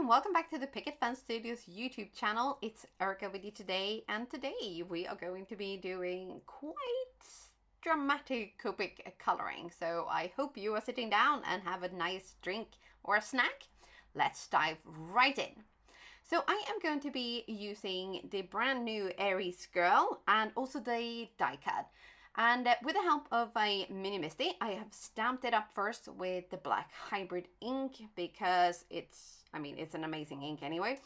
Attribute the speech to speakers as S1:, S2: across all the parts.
S1: and welcome back to the Picket Fan Studios YouTube channel. It's Erica with you today, and today we are going to be doing quite dramatic Copic coloring. So I hope you are sitting down and have a nice drink or a snack. Let's dive right in. So I am going to be using the brand new Aries Girl and also the DIECUT. And with the help of a mini Misty, I have stamped it up first with the black hybrid ink because it's an amazing ink anyway.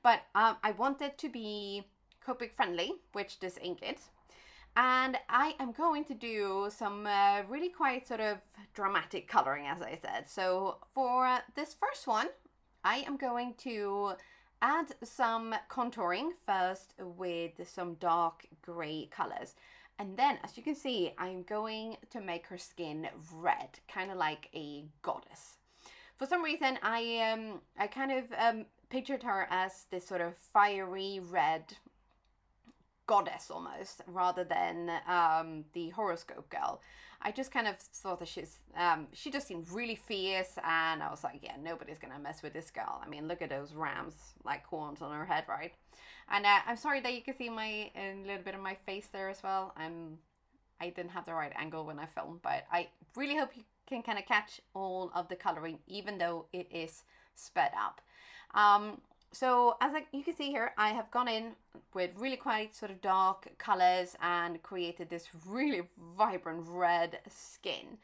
S1: But I want it to be Copic friendly, which this ink is. And I am going to do some really quite sort of dramatic coloring, as I said. So for this first one, I am going to add some contouring first with some dark gray colors. And then, as you can see, I'm going to make her skin red, kind of like a goddess. For some reason, I kind of pictured her as this sort of fiery red goddess almost, rather than the horoscope girl. I just kind of thought that she just seemed really fierce, and I was like, yeah, nobody's gonna mess with this girl. I mean, look at those rams like horns on her head, right? And I'm sorry that you can see a little bit of my face there as well. I didn't have the right angle when I filmed, but I really hope you can kind of catch all of the coloring, even though it is sped up. So as you can see here, I have gone in with really quite sort of dark colors and created this really vibrant red skin.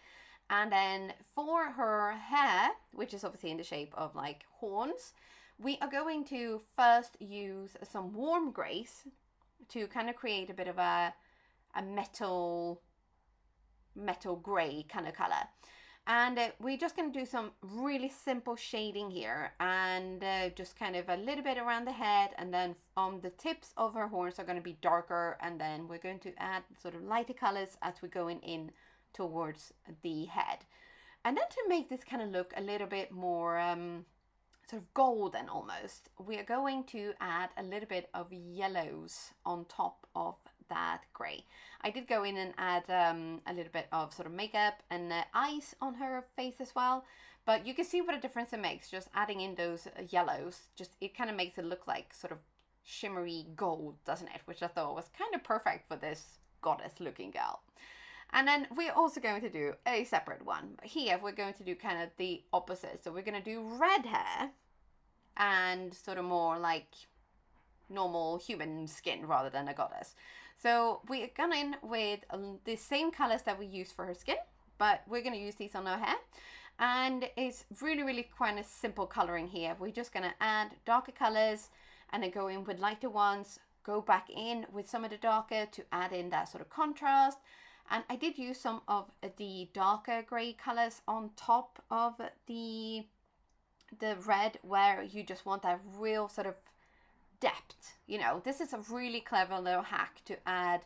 S1: And then for her hair, which is obviously in the shape of like horns, we are going to first use some warm grays to kind of create a bit of a metal gray kind of color. And we're just going to do some really simple shading here, and just kind of a little bit around the head, and then on the tips of her horns are going to be darker, and then we're going to add sort of lighter colors as we're going in towards the head. And then to make this kind of look a little bit more sort of golden almost, we are going to add a little bit of yellows on top of that gray. I did go in and add a little bit of sort of makeup and eyes on her face as well, but you can see what a difference it makes just adding in those yellows. Just it kind of makes it look like sort of shimmery gold, doesn't it? Which I thought was kind of perfect for this goddess looking girl. And then we're also going to do a separate one. Here we're going to do kind of the opposite. So we're going to do red hair and sort of more like normal human skin rather than a goddess. So we're gone in with the same colors that we used for her skin, but we're going to use these on her hair. And it's really kind of simple coloring here. We're just going to add darker colors and then go in with lighter ones, go back in with some of the darker to add in that sort of contrast. And I did use some of the darker gray colors on top of the red, where you just want that real sort of depth. You know, this is a really clever little hack to add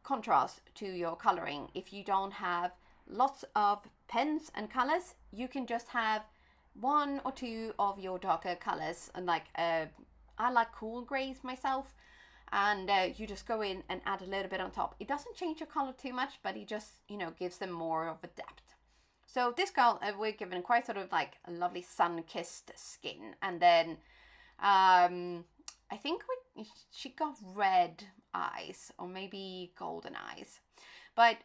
S1: contrast to your coloring. If you don't have lots of pens and colors, you can just have one or two of your darker colors, and like I like cool grays myself, and you just go in and add a little bit on top. It doesn't change your color too much, but it just, you know, gives them more of a depth. So this girl, we're given quite sort of like a lovely sun-kissed skin, and then I think she got red eyes, or maybe golden eyes. But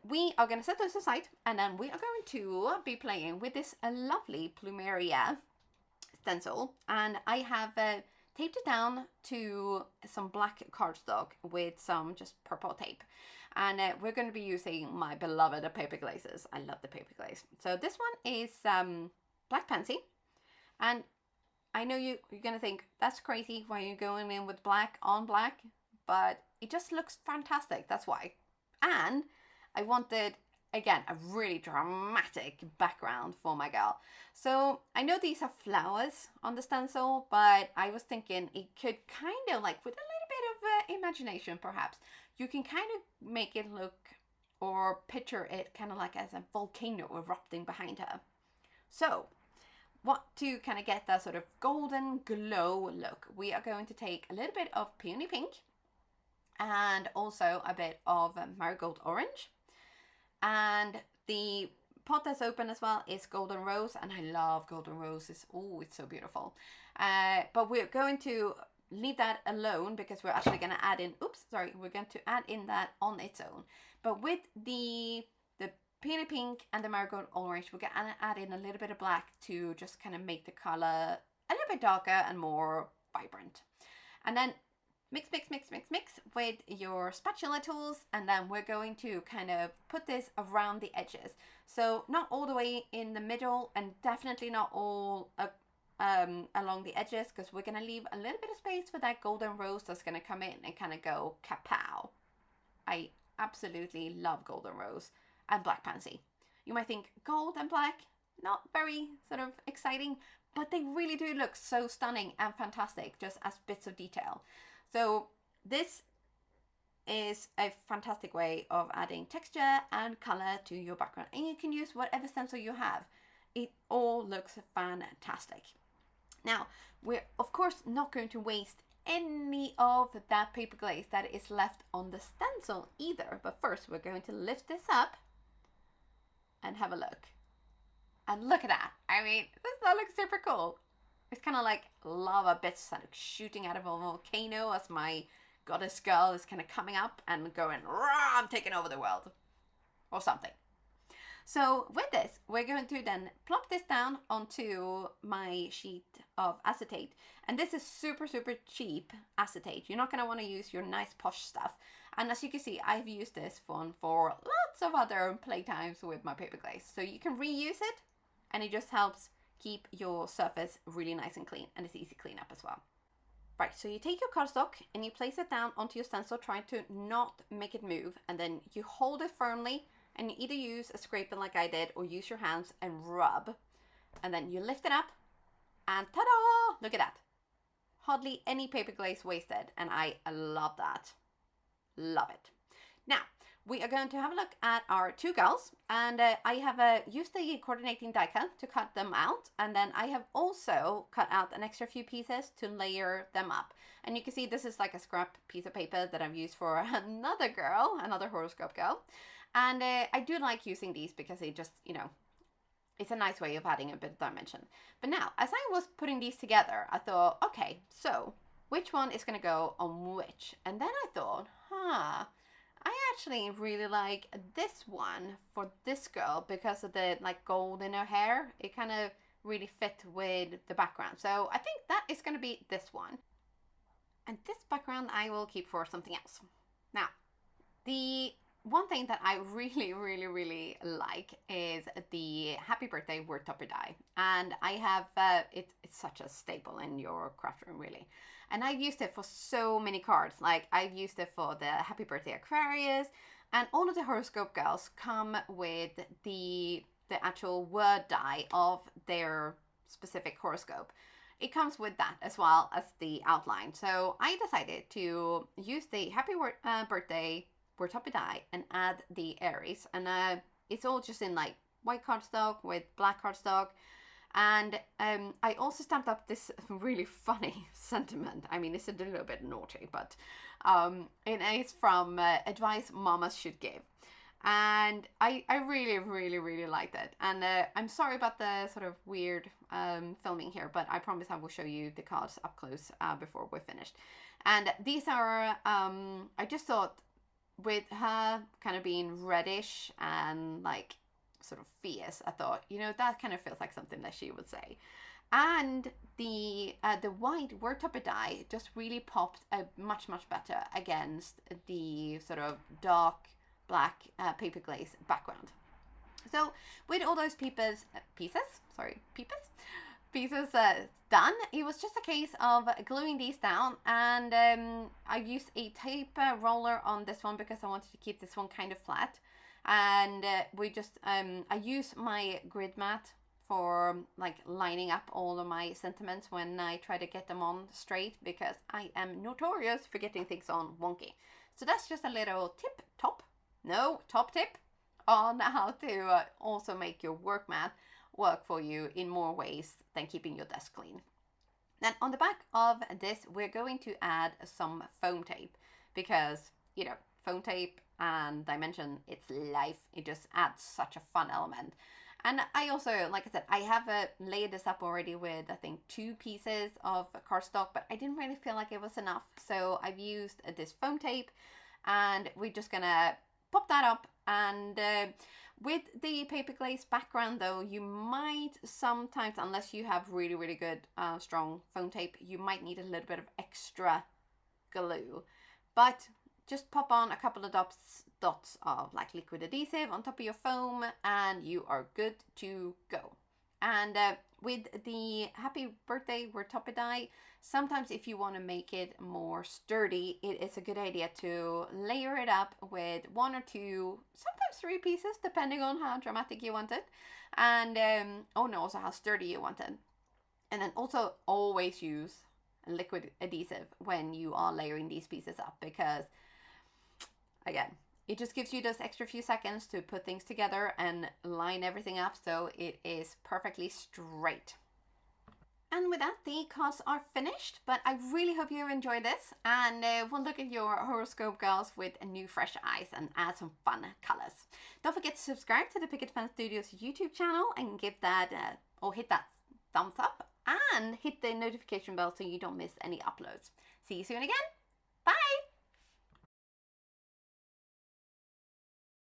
S1: we are going to set those aside, and then we are going to be playing with this lovely Plumeria stencil. And I have taped it down to some black cardstock with some just purple tape. And we're going to be using my beloved paper glazes. I love the paper glaze. So this one is black Pansy. And I know you're going to think, that's crazy, why are you going in with black on black? But it just looks fantastic, that's why. And I wanted, again, a really dramatic background for my girl. So I know these are flowers on the stencil, but I was thinking it could kind of, like, with a little bit of imagination perhaps, you can kind of make it look or picture it kind of like as a volcano erupting behind her. So to kind of get that sort of golden glow look, we are going to take a little bit of Peony pink and also a bit of Marigold orange, and the pot that's open as well is Golden Rose, and I love Golden Roses. Oh, it's so beautiful. But we're going to leave that alone because we're actually going to add in, we're going to add in that on its own. But with the Peony Pink and the Marigold Orange, we're going to add in a little bit of black to just kind of make the color a little bit darker and more vibrant. And then mix with your spatula tools, and then we're going to kind of put this around the edges. So not all the way in the middle, and definitely not all along the edges, because we're going to leave a little bit of space for that Golden Rose that's going to come in and kind of go kapow. I absolutely love Golden Rose and Black Pansy. You might think gold and black, not very sort of exciting, but they really do look so stunning and fantastic just as bits of detail. So this is a fantastic way of adding texture and color to your background, and you can use whatever stencil you have. It all looks fantastic. Now, we're of course not going to waste any of that paper glaze that is left on the stencil either, but first we're going to lift this up and have a look. And look at that. I mean, doesn't that look super cool? It's kind of like lava bits like shooting out of a volcano as my goddess girl is kind of coming up and going, rah, I'm taking over the world. Or something. So with this, we're going to then plop this down onto my sheet of acetate. And this is super, super cheap acetate. You're not going to want to use your nice posh stuff. And as you can see, I've used this one for lots of other playtimes with my paper glaze. So you can reuse it, and it just helps keep your surface really nice and clean, and it's easy cleanup as well. Right, so you take your cardstock and you place it down onto your stencil, trying to not make it move, and then you hold it firmly, and you either use a scraper like I did or use your hands and rub, and then you lift it up, and ta-da! Look at that. Hardly any paper glaze wasted, and I love that. Love it. Now, we are going to have a look at our two girls, and I have used the coordinating die cut to cut them out, and then I have also cut out an extra few pieces to layer them up. And you can see this is like a scrap piece of paper that I've used for another girl, another horoscope girl. And I do like using these because they just, you know, it's a nice way of adding a bit of dimension. But now, as I was putting these together, I thought, okay, so which one is going to go on which? And then I thought, I actually really like this one for this girl because of the like gold in her hair. It kind of really fit with the background. So I think that is going to be this one. And this background I will keep for something else. Now, the one thing that I really like is the Happy Birthday word topper die. And I have, it's such a staple in your craft room really. And I've used it for so many cards. Like I've used it for the Happy Birthday Aquarius, and all of the horoscope girls come with the actual word die of their specific horoscope. It comes with that as well as the outline. So I decided to use the Happy Birthday word topper die and add the Aries. And it's all just in like white cardstock with black cardstock. And I also stamped up this really funny sentiment. I mean, it's a little bit naughty, but it is from Advice Mommas Should Give. And I really liked it. And I'm sorry about the sort of weird filming here, but I promise I will show you the cards up close before we're finished. And these are, I just thought with her kind of being reddish and like sort of fierce, I thought, you know, that kind of feels like something that she would say. And the white word topper die just really popped much better against the sort of dark black paper glaze background. So with all those pieces done, it was just a case of gluing these down, and I used a tape roller on this one because I wanted to keep this one kind of flat. And we just, I use my grid mat for like lining up all of my sentiments when I try to get them on straight, because I am notorious for getting things on wonky. So that's just a little top tip on how to also make your work mat work for you in more ways than keeping your desk clean. Then on the back of this, we're going to add some foam tape because, you know, foam tape and dimension, it's life. It just adds such a fun element. And I also, like I said, I have laid this up already with, I think, 2 pieces of cardstock, but I didn't really feel like it was enough. So I've used this foam tape, and we're just gonna pop that up. And with the paper glaze background though, you might sometimes, unless you have really, really good strong foam tape, you might need a little bit of extra glue. But just pop on a couple of dots of like liquid adhesive on top of your foam, and you are good to go. And with the happy birthday word topper die, sometimes if you want to make it more sturdy, it is a good idea to layer it up with 1 or 2, sometimes 3 pieces, depending on how dramatic you want it. And also how sturdy you want it. And then also always use liquid adhesive when you are layering these pieces up, because again, it just gives you those extra few seconds to put things together and line everything up so it is perfectly straight. And with that, the cards are finished, but I really hope you enjoyed this, and we'll look at your horoscope, girls, with new fresh eyes and add some fun colors. Don't forget to subscribe to the Picket Fan Studios YouTube channel and give that, or hit that thumbs up, and hit the notification bell so you don't miss any uploads. See you soon again.